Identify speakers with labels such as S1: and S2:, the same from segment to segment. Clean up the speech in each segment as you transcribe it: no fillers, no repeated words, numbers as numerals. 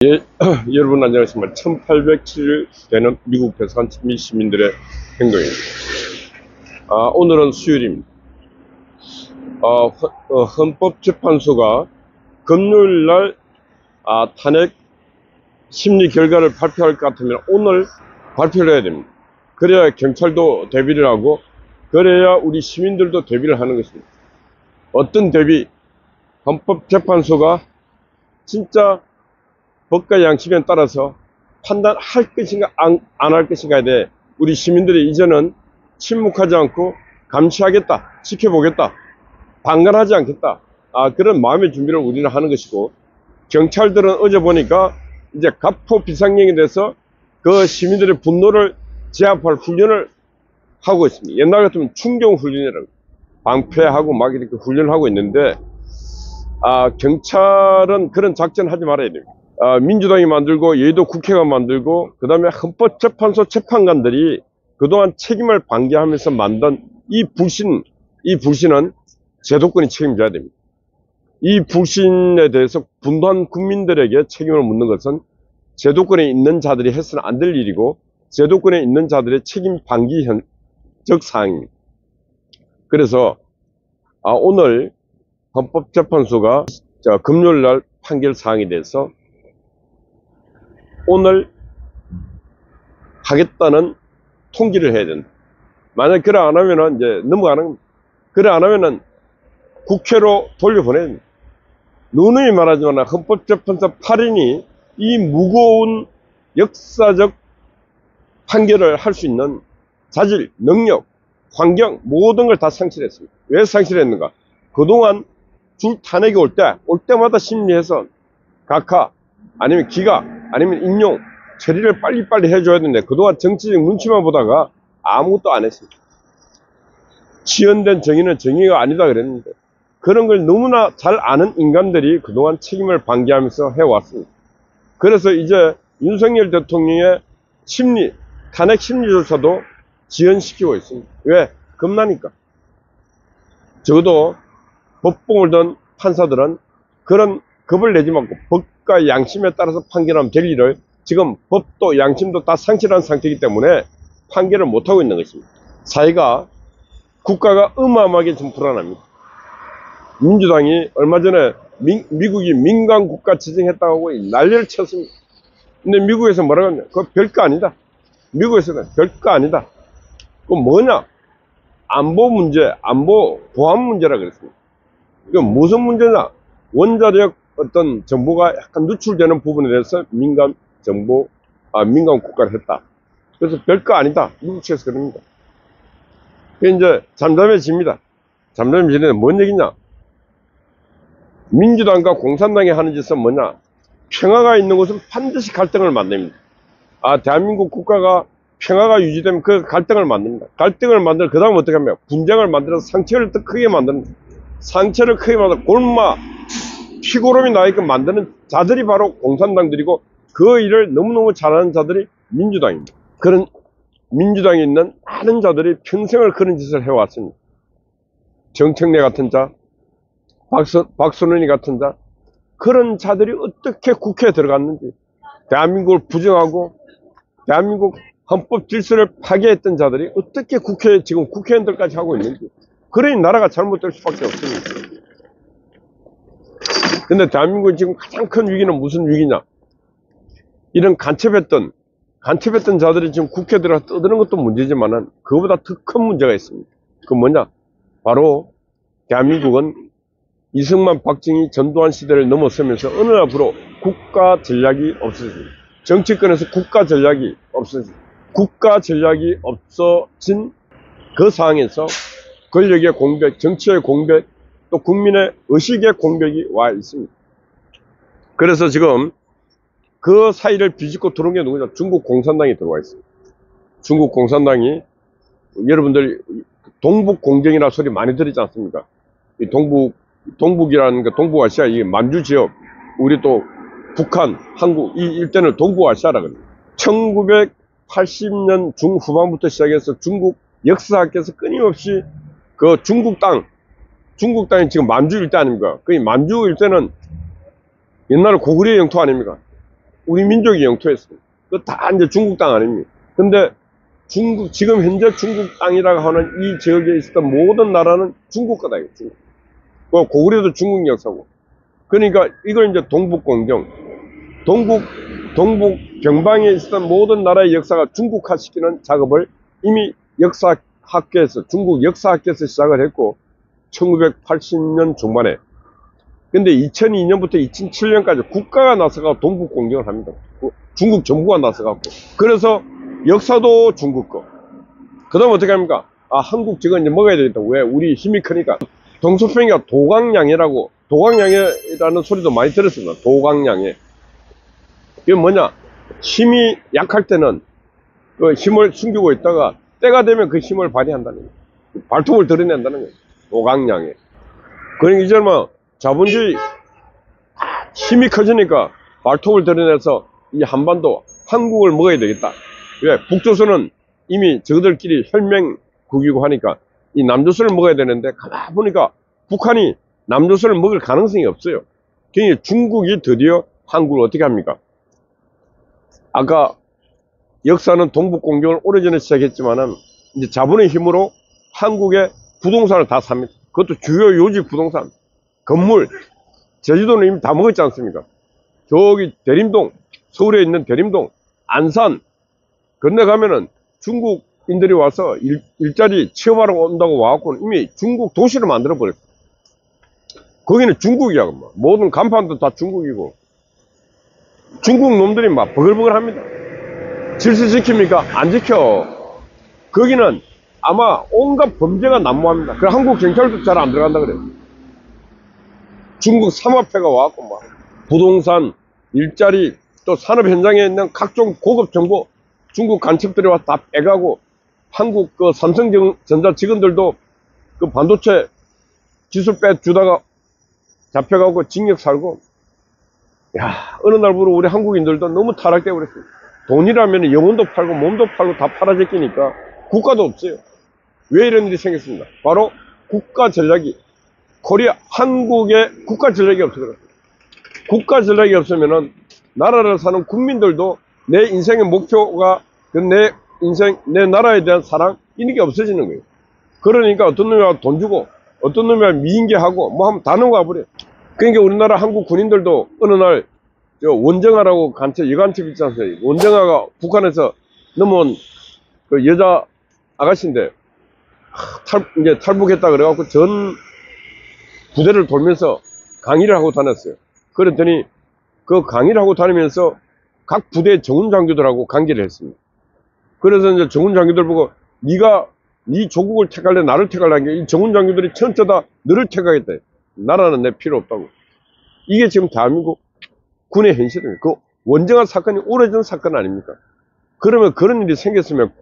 S1: 예, 여러분 안녕하십니까. 1807일 되는 미국 배산 시민들의 행동입니다. 오늘은 수요일입니다. 헌법재판소가 금요일날 탄핵 심리 결과를 발표할 것 같으면 오늘 발표를 해야 됩니다. 그래야 경찰도 대비를 하고 그래야 우리 시민들도 대비를 하는 것입니다. 어떤 대비? 헌법재판소가 진짜 법과 양심에 따라서 판단할 것인가 안 할 것인가에 대해 우리 시민들이 이제는 침묵하지 않고 감시하겠다, 지켜보겠다, 방관하지 않겠다, 그런 마음의 준비를 우리는 하는 것이고, 경찰들은 어제 보니까 이제 가포 비상령에 대해서 그 시민들의 분노를 제압할 훈련을 하고 있습니다. 옛날 같으면 충경 훈련이라고 방패하고 막 이렇게 훈련을 하고 있는데, 경찰은 그런 작전 하지 말아야 됩니다. 민주당이 만들고 여의도 국회가 만들고 그 다음에 헌법재판소 재판관들이 그동안 책임을 방기하면서 만든 이 불신은 제도권이 책임져야 됩니다. 이 불신에 대해서 분노한 국민들에게 책임을 묻는 것은 제도권에 있는 자들이 해서는 안 될 일이고 제도권에 있는 자들의 책임 방기적 사항입니다. 그래서 오늘 헌법재판소가 금요일날 판결 사항에 대해서 오늘 하겠다는 통지를 해야 된다. 만약 그래 안 하면은 이제 넘어가는 겁니다. 그래 안 하면은 국회로 돌려보내야 됩니다. 누누이 말하지만 헌법재판소 8인이 이 무거운 역사적 판결을 할 수 있는 자질, 능력, 환경 모든 걸 다 상실했습니다. 왜 상실했는가? 그동안 줄 탄핵이 올 때마다 심리해서 각하 아니면 기각 아니면 인용 처리를 빨리빨리 해줘야 되는데 그동안 정치적 눈치만 보다가 아무것도 안 했습니다. 지연된 정의는 정의가 아니다 그랬는데 그런 걸 너무나 잘 아는 인간들이 그동안 책임을 방기하면서 해왔습니다. 그래서 이제 윤석열 대통령의 탄핵 심리조차도 지연시키고 있습니다. 왜? 겁나니까. 적어도 법봉을 든 판사들은 그런 겁을 내지 말고 법과 양심에 따라서 판결하면 될 일을 지금 법도 양심도 다 상실한 상태이기 때문에 판결을 못하고 있는 것입니다. 사회가 국가가 어마어마하게 좀 불안합니다. 민주당이 얼마 전에 미국이 민간국가 지정했다고 하고 난리를 쳤습니다. 근데 미국에서 뭐라고 하냐? 그거 별거 아니다. 미국에서는 별거 아니다. 그건 뭐냐? 안보 문제, 보안 문제라 그랬습니다. 이건 무슨 문제냐? 원자력 어떤 정보가 약간 누출되는 부분에 대해서 민간 국가를 했다. 그래서 별거 아니다. 미국 측에서 그럽니다. 이제 잠잠해집니다. 잠잠해지는데 뭔 얘기냐? 민주당과 공산당이 하는 짓은 뭐냐? 평화가 있는 곳은 반드시 갈등을 만듭니다. 대한민국 국가가 평화가 유지되면 그 갈등을 만듭니다. 갈등을 만들어 그 다음 어떻게 합니까? 분쟁을 만들어서 상처를 더 크게 만듭니다. 상처를 크게 만들어 골마 피고름이 나게끔 만드는 자들이 바로 공산당들이고 그 일을 너무너무 잘하는 자들이 민주당입니다. 그런 민주당에 있는 많은 자들이 평생을 그런 짓을 해왔습니다. 정청래 같은 자, 박선원이 같은 자, 그런 자들이 어떻게 국회에 들어갔는지, 대한민국을 부정하고 대한민국 헌법 질서를 파괴했던 자들이 어떻게 지금 국회의원들까지 하고 있는지, 그러니 나라가 잘못될 수밖에 없습니다. 근데 대한민국의 지금 가장 큰 위기는 무슨 위기냐? 이런 간첩했던 자들이 지금 국회에 들어가 떠드는 것도 문제지만은 그거보다 더 큰 문제가 있습니다. 그 뭐냐? 바로 대한민국은 이승만, 박정희, 전두환 시대를 넘어서면서 어느 날부로 국가 전략이 없어집니다. 정치권에서 국가 전략이 없어집니다. 국가 전략이 없어진 그 상황에서 권력의 공백, 정치의 공백, 또 국민의 의식의 공백이 와 있습니다. 그래서 지금 그 사이를 비집고 들어온 게 누구냐? 중국 공산당이 들어와 있습니다. 중국 공산당이 여러분들 동북 공정이라는 소리 많이 들었지 않습니까? 이 동북이라는 게 동북아시아, 이 만주 지역, 우리 또 북한, 한국, 이 일대는 동북아시아라 그래요. 1980년 중후반부터 시작해서 중국 역사학에서 끊임없이 그 중국 땅이 지금 만주 일대 아닙니까? 그 만주 일대는 옛날에 고구려의 영토 아닙니까? 우리 민족이 영토였습니다. 그 다 이제 중국 땅 아닙니까? 근데 지금 현재 중국 땅이라고 하는 이 지역에 있었던 모든 나라는 중국 거다, 이거, 중국. 고구려도 중국 역사고. 그러니까 이걸 이제 동북공정, 동북 경방에 있었던 모든 나라의 역사가 중국화 시키는 작업을 이미 역사학계에서, 중국 역사학계에서 시작을 했고, 1980년 중반에. 근데 2002년부터 2007년까지 국가가 나서가 동북공정을 합니다. 중국 정부가 나서갖고. 그래서 역사도 중국 거. 그 다음 어떻게 합니까? 아, 한국 지금 이제 먹어야 되겠다. 왜? 우리 힘이 크니까. 동서평이가 도강양해라고, 도강양해라는 소리도 많이 들었습니다. 도강양해. 이게 뭐냐? 힘이 약할 때는 그 힘을 숨기고 있다가 때가 되면 그 힘을 발휘한다는 거예요. 발톱을 드러낸다는 거예요. 도강양해. 그러니까 이제 뭐 자본주의 힘이 커지니까 발톱을 드러내서 이 한반도, 한국을 먹어야 되겠다. 왜? 북조선은 이미 저들끼리 혈맹국이고 하니까 이 남조선을 먹어야 되는데 가만 보니까 북한이 남조선을 먹을 가능성이 없어요. 그러니까 중국이 드디어 한국을 어떻게 합니까? 아까 역사는 동북공정을 오래전에 시작했지만은 이제 자본의 힘으로 한국의 부동산을 다 삽니다. 그것도 주요 요지 부동산, 건물, 제주도는 이미 다 먹었지 않습니까? 저기 대림동, 서울에 있는 대림동, 안산 건너가면은 중국인들이 와서 일자리 취업하러 온다고 와갖고 이미 중국 도시를 만들어 버렸어. 거기는 중국이야. 모든 간판도 다 중국이고. 중국 놈들이 막 버글버글 합니다. 질서 지킵니까? 안 지켜. 거기는 아마 온갖 범죄가 난무합니다. 그래 한국 경찰도 잘 안 들어간다 그래. 중국 삼합회가 와갖고 막 부동산, 일자리, 또 산업 현장에 있는 각종 고급 정보 중국 간첩들이 와서 다 빼가고 한국 그 삼성전자 직원들도 그 반도체 기술 빼주다가 잡혀가고 징역 살고. 야, 어느 날부로 우리 한국인들도 너무 타락되어 버렸어요. 돈이라면 영혼도 팔고 몸도 팔고 다 팔아제끼니까 국가도 없어요. 왜 이런 일이 생겼습니다. 바로 국가 전략이, 한국의 국가 전략이 없어 그래요. 국가 전략이 없으면은 나라를 사는 국민들도 내 인생의 목표가 내 인생, 내 나라에 대한 사랑, 이런 게 없어지는 거예요. 그러니까 어떤 놈이 돈 주고 어떤 놈이 미인계하고 뭐 하면 다 넘어가 버려요. 그러니까 우리나라 한국 군인들도 어느 날 원정아라고 간첩, 여간첩 있지 않습니까? 원정아가 북한에서 넘어온 그 여자 아가씨인데 이제 탈북했다 그래갖고 전 부대를 돌면서 강의를 하고 다녔어요. 그랬더니 그 강의를 하고 다니면서 각 부대 정훈 장교들하고 관계를 했습니다. 그래서 이제 정훈 장교들 보고 네 조국을 택할래 나를 택할래 게 이 정훈 장교들이 전체 다 너를 택하겠다. 나라는 내 필요 없다고. 이게 지금 대한민국 군의 현실입니다. 그 원정아 사건이 오래전 사건 아닙니까? 그러면 그런 일이 생겼으면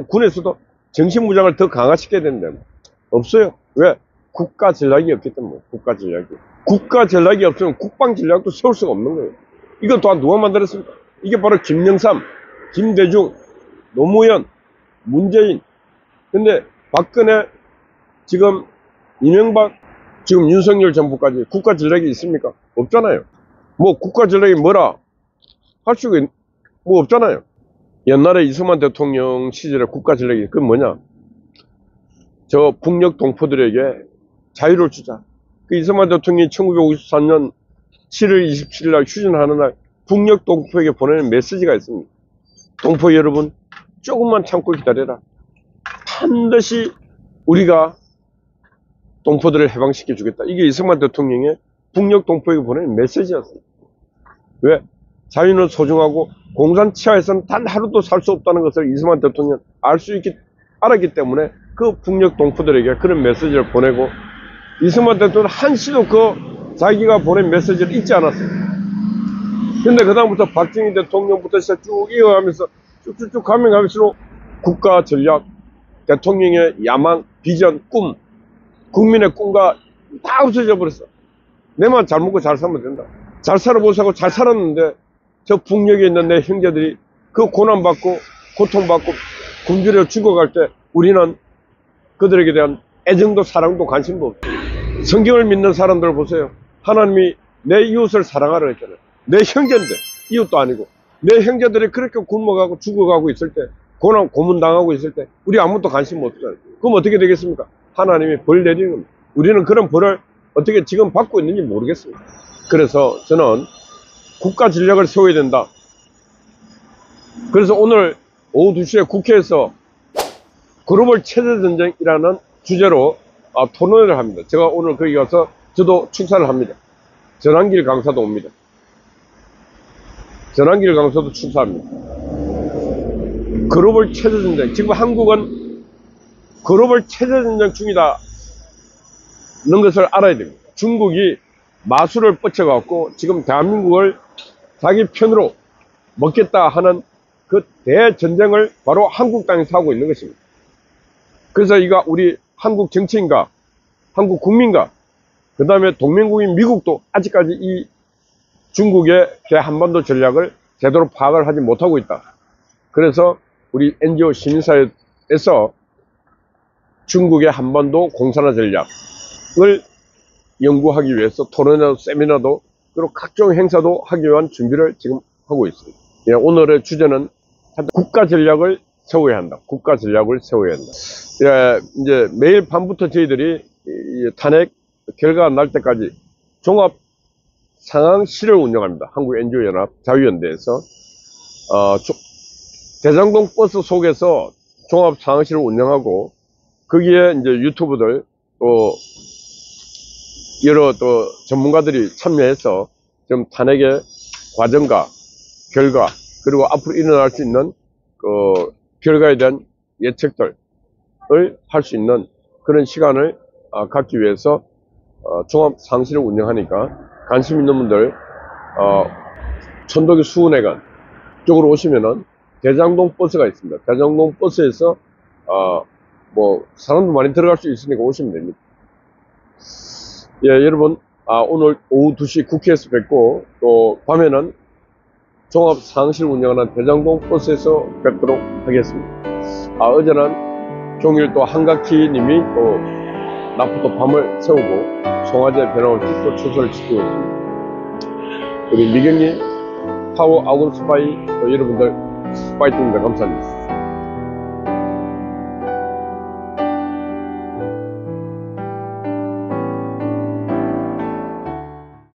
S1: 군에서도 정신무장을 더 강화시켜야 되는데 없어요. 왜? 국가 전략이 없기 때문에. 국가 전략이 없으면 국방 전략도 세울 수가 없는 거예요. 이거 또한 누가 만들었습니까? 이게 바로 김영삼, 김대중, 노무현, 문재인. 근데 박근혜, 지금 이명박, 지금 윤석열 정부까지 국가 전략이 있습니까? 없잖아요. 뭐 국가 전략이 뭐라 할 수가 뭐 없잖아요. 옛날에 이승만 대통령 시절에 국가 전략이 그건 뭐냐? 저 북녘 동포들에게 자유를 주자. 그 이승만 대통령이 1953년 7월 27일 날 휴전하는 날 북녘 동포에게 보내는 메시지가 있습니다. 동포 여러분, 조금만 참고 기다려라. 반드시 우리가 동포들을 해방시켜 주겠다. 이게 이승만 대통령의 북녘 동포에게 보내는 메시지였습니다. 왜? 자유는 소중하고 공산 치하에서는 단 하루도 살 수 없다는 것을 이승만 대통령 알았기 때문에 그 북녘 동포들에게 그런 메시지를 보내고, 이승만 대통령 한시도 그 자기가 보낸 메시지를 잊지 않았어요. 근데 그 다음부터 박정희 대통령부터 시작 쭉 이어가면서 쭉쭉쭉 가면 갈수록 국가 전략, 대통령의 야망, 비전, 꿈, 국민의 꿈과 다 없어져 버렸어. 내만 잘 먹고 잘 살면 된다. 잘 살아보자고 잘 살았는데 저 북녘에 있는 내 형제들이 그 고난받고 고통받고 굶주려 죽어갈 때 우리는 그들에게 대한 애정도 사랑도 관심도 없어. 성경을 믿는 사람들 보세요. 하나님이 내 이웃을 사랑하라 했잖아요. 내 형제인데 이웃도 아니고 내 형제들이 그렇게 굶어가고 죽어가고 있을 때, 고문당하고 있을 때 우리 아무것도 관심 없어요. 그럼 어떻게 되겠습니까? 하나님이 벌 내리는 겁니다. 우리는 그런 벌을 어떻게 지금 받고 있는지 모르겠습니다. 그래서 저는 국가 전략을 세워야 된다. 그래서 오늘 오후 2시에 국회에서 글로벌 체제전쟁이라는 주제로 토론회를 합니다. 제가 오늘 거기 가서 저도 축사를 합니다. 전환길 강사도 옵니다. 전환길 강사도 축사합니다. 글로벌 체제전쟁. 지금 한국은 글로벌 체제전쟁 중이다. 는 것을 알아야 됩니다. 중국이 마술을 뻗쳐갖고 지금 대한민국을 자기 편으로 먹겠다 하는 그 대전쟁을 바로 한국 땅에서 하고 있는 것입니다. 그래서 이거 우리 한국 정치인과 한국 국민과 그 다음에 동맹국인 미국도 아직까지 이 중국의 대한반도 전략을 제대로 파악을 하지 못하고 있다. 그래서 우리 NGO 시민사회에서 중국의 한반도 공산화 전략을 연구하기 위해서 토론회도 세미나도 그리고 각종 행사도 하기 위한 준비를 지금 하고 있습니다. 예, 오늘의 주제는 국가 전략을 세워야 한다. 국가 전략을 세워야 한다. 예, 이제 매일 밤부터 저희들이 탄핵 결과가 날 때까지 종합 상황실을 운영합니다. 한국 NGO 연합 자유연대에서 대장동 버스 속에서 종합 상황실을 운영하고 거기에 이제 유튜브들 또 여러 또 전문가들이 참여해서 좀 탄핵의 과정과 결과 그리고 앞으로 일어날 수 있는 그 결과에 대한 예측들을 할 수 있는 그런 시간을 갖기 위해서 종합 상실을 운영하니까 관심 있는 분들 천도교 수은회관 쪽으로 오시면은 대장동 버스가 있습니다. 대장동 버스에서 뭐 사람도 많이 들어갈 수 있으니까 오시면 됩니다. 예, 여러분 오늘 오후 2시 국회에서 뵙고 또 밤에는 종합 상실 운영하는 대장동 버스에서 뵙도록 하겠습니다. 어제는 종일 또 한각희 님이 또 낮부터 밤을 세우고 송화제 변함없이 또 추서를 지키고 있습니다. 우리 미경님, 파워 아웃 스파이 또 여러분들 파이팅입니다. 감사합니다.